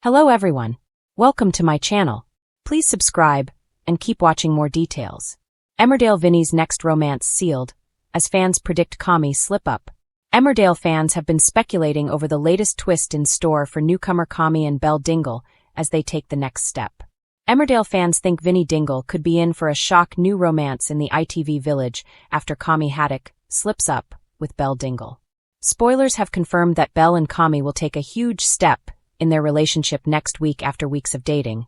Hello everyone. Welcome to my channel. Please subscribe and keep watching more details. Emmerdale Vinny's next romance sealed, as fans predict Kammy slip up. Emmerdale fans have been speculating over the latest twist in store for newcomer Kammy and Belle Dingle as they take the next step. Emmerdale fans think Vinny Dingle could be in for a shock new romance in the ITV village after Kammy Haddock slips up with Belle Dingle. Spoilers have confirmed that Belle and Kammy will take a huge step in their relationship next week after weeks of dating,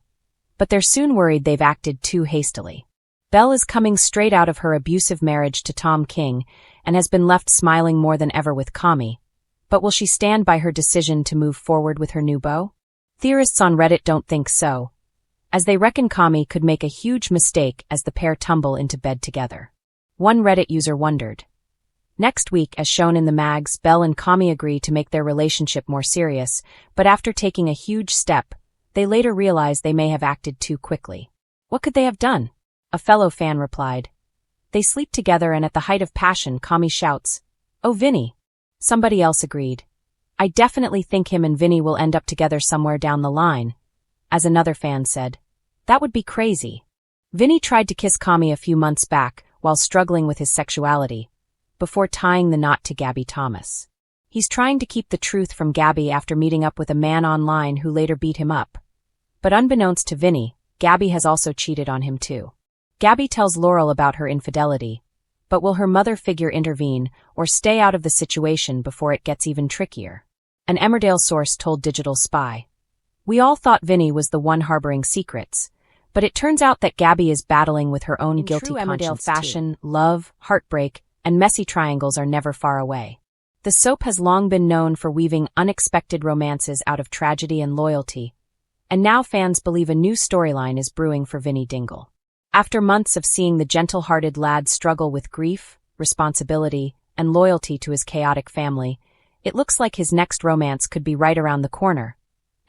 but they're soon worried they've acted too hastily. Belle is coming straight out of her abusive marriage to Tom King and has been left smiling more than ever with Kammy, but will she stand by her decision to move forward with her new beau? Theorists on Reddit don't think so, as they reckon Kammy could make a huge mistake as the pair tumble into bed together. One Reddit user wondered. Next week, as shown in the mags, Belle and Kammy agree to make their relationship more serious, but after taking a huge step, they later realize they may have acted too quickly. What could they have done? A fellow fan replied. They sleep together and at the height of passion, Kammy shouts, "Oh, Vinny." Somebody else agreed. I definitely think him and Vinny will end up together somewhere down the line. As another fan said, that would be crazy. Vinny tried to kiss Kammy a few months back while struggling with his sexuality, before tying the knot to Gabby Thomas. He's trying to keep the truth from Gabby after meeting up with a man online who later beat him up. But unbeknownst to Vinny, Gabby has also cheated on him too. Gabby tells Laurel about her infidelity, but will her mother figure intervene or stay out of the situation before it gets even trickier? An Emmerdale source told Digital Spy. We all thought Vinny was the one harboring secrets, but it turns out that Gabby is battling with her own guilty conscience. Emmerdale fashion, love, heartbreak, and messy triangles are never far away. The soap has long been known for weaving unexpected romances out of tragedy and loyalty, and now fans believe a new storyline is brewing for Vinny Dingle. After months of seeing the gentle-hearted lad struggle with grief, responsibility, and loyalty to his chaotic family, it looks like his next romance could be right around the corner,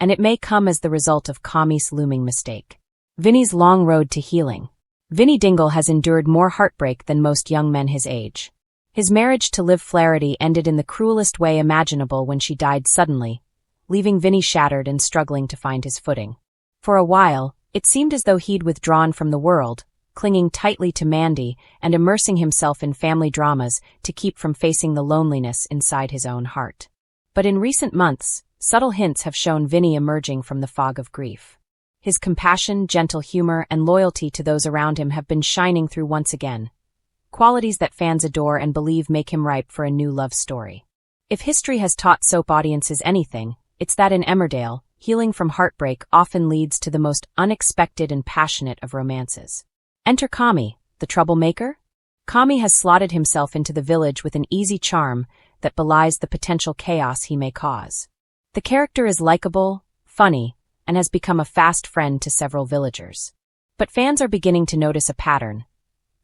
and it may come as the result of Kammy's looming mistake. Vinny's long road to healing. Vinny Dingle has endured more heartbreak than most young men his age. His marriage to Liv Flaherty ended in the cruelest way imaginable when she died suddenly, leaving Vinny shattered and struggling to find his footing. For a while, it seemed as though he'd withdrawn from the world, clinging tightly to Mandy and immersing himself in family dramas to keep from facing the loneliness inside his own heart. But in recent months, subtle hints have shown Vinny emerging from the fog of grief. His compassion, gentle humor, and loyalty to those around him have been shining through once again. Qualities that fans adore and believe make him ripe for a new love story. If history has taught soap audiences anything, it's that in Emmerdale, healing from heartbreak often leads to the most unexpected and passionate of romances. Enter Kammy, the troublemaker. Kammy has slotted himself into the village with an easy charm that belies the potential chaos he may cause. The character is likable, funny, and has become a fast friend to several villagers. But fans are beginning to notice a pattern.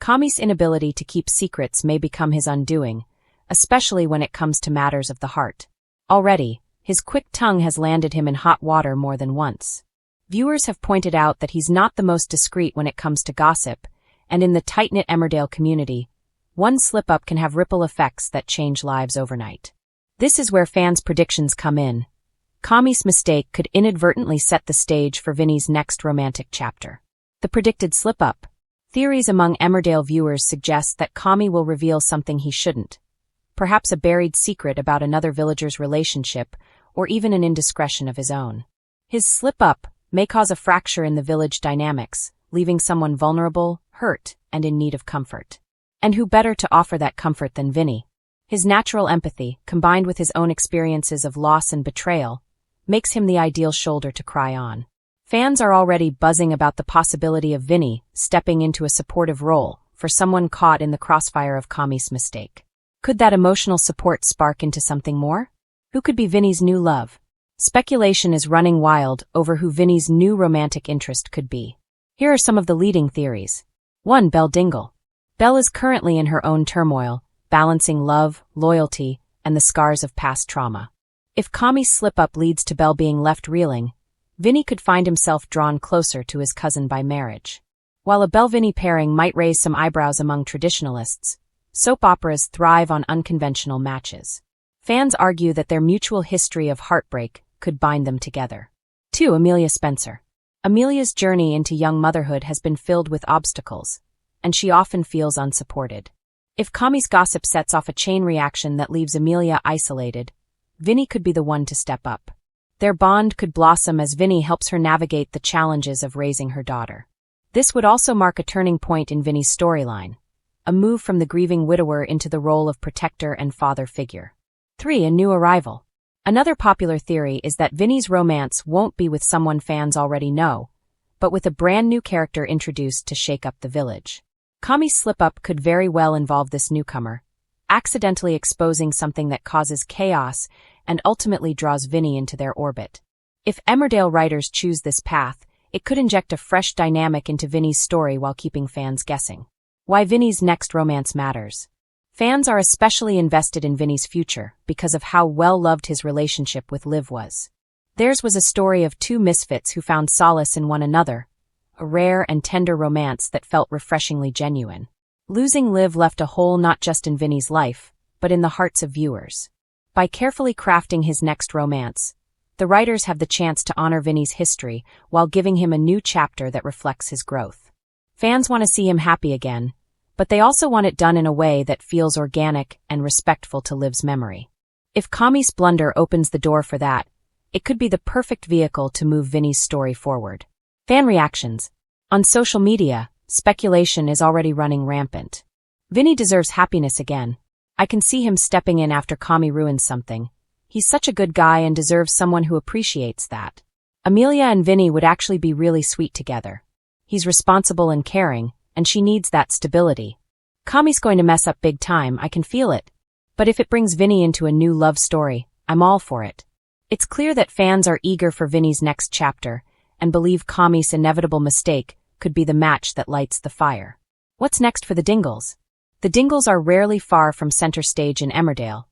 Kammy's inability to keep secrets may become his undoing, especially when it comes to matters of the heart. Already, his quick tongue has landed him in hot water more than once. Viewers have pointed out that he's not the most discreet when it comes to gossip, and in the tight-knit Emmerdale community, one slip-up can have ripple effects that change lives overnight. This is where fans' predictions come in. Kammy's mistake could inadvertently set the stage for Vinny's next romantic chapter. The predicted slip-up. Theories among Emmerdale viewers suggest that Kammy will reveal something he shouldn't. Perhaps a buried secret about another villager's relationship, or even an indiscretion of his own. His slip-up may cause a fracture in the village dynamics, leaving someone vulnerable, hurt, and in need of comfort. And who better to offer that comfort than Vinny? His natural empathy, combined with his own experiences of loss and betrayal, makes him the ideal shoulder to cry on. Fans are already buzzing about the possibility of Vinny stepping into a supportive role for someone caught in the crossfire of Kammy's mistake. Could that emotional support spark into something more? Who could be Vinny's new love? Speculation is running wild over who Vinny's new romantic interest could be. Here are some of the leading theories. 1. Belle Dingle. Belle is currently in her own turmoil, balancing love, loyalty, and the scars of past trauma. If Kammy's slip-up leads to Belle being left reeling, Vinny could find himself drawn closer to his cousin by marriage. While a Belle-Vinny pairing might raise some eyebrows among traditionalists, soap operas thrive on unconventional matches. Fans argue that their mutual history of heartbreak could bind them together. 2. Amelia Spencer. Amelia's journey into young motherhood has been filled with obstacles, and she often feels unsupported. If Kammy's gossip sets off a chain reaction that leaves Amelia isolated, Vinny could be the one to step up. Their bond could blossom as Vinny helps her navigate the challenges of raising her daughter. This would also mark a turning point in Vinny's storyline, a move from the grieving widower into the role of protector and father figure. 3. A new arrival. Another popular theory is that Vinny's romance won't be with someone fans already know, but with a brand new character introduced to shake up the village. Kammy's slip-up could very well involve this newcomer, accidentally exposing something that causes chaos and ultimately draws Vinny into their orbit. If Emmerdale writers choose this path, it could inject a fresh dynamic into Vinny's story while keeping fans guessing. Why Vinny's next romance matters. Fans are especially invested in Vinny's future because of how well-loved his relationship with Liv was. Theirs was a story of two misfits who found solace in one another, a rare and tender romance that felt refreshingly genuine. Losing Liv left a hole not just in Vinny's life, but in the hearts of viewers. By carefully crafting his next romance, the writers have the chance to honor Vinny's history while giving him a new chapter that reflects his growth. Fans want to see him happy again, but they also want it done in a way that feels organic and respectful to Liv's memory. If Kammy's blunder opens the door for that, it could be the perfect vehicle to move Vinny's story forward. Fan reactions. On social media, speculation is already running rampant. Vinny deserves happiness again. I can see him stepping in after Kammy ruins something. He's such a good guy and deserves someone who appreciates that. Amelia and Vinny would actually be really sweet together. He's responsible and caring, and she needs that stability. Kammy's going to mess up big time, I can feel it. But if it brings Vinny into a new love story, I'm all for it. It's clear that fans are eager for Vinny's next chapter, and believe Kammy's inevitable mistake could be the match that lights the fire. What's next for the Dingles? The Dingles are rarely far from center stage in Emmerdale,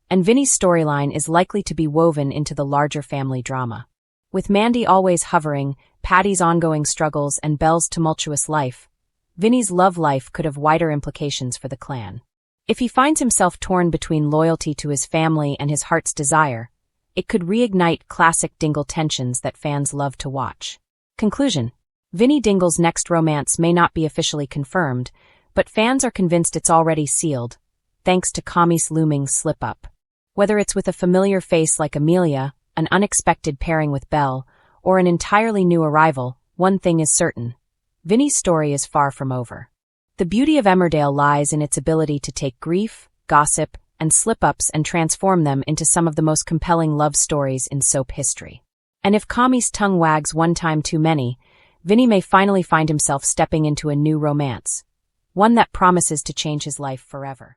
and Vinny's storyline is likely to be woven into the larger family drama. With Mandy always hovering, Paddy's ongoing struggles, and Belle's tumultuous life, Vinny's love life could have wider implications for the clan. If he finds himself torn between loyalty to his family and his heart's desire, it could reignite classic Dingle tensions that fans love to watch. Conclusion. Vinny Dingle's next romance may not be officially confirmed, but fans are convinced it's already sealed, thanks to Kammy's looming slip-up. Whether it's with a familiar face like Amelia, an unexpected pairing with Belle, or an entirely new arrival, one thing is certain. Vinny's story is far from over. The beauty of Emmerdale lies in its ability to take grief, gossip, and slip-ups and transform them into some of the most compelling love stories in soap history. And if Kammy's tongue wags one time too many, Vinny may finally find himself stepping into a new romance, one that promises to change his life forever.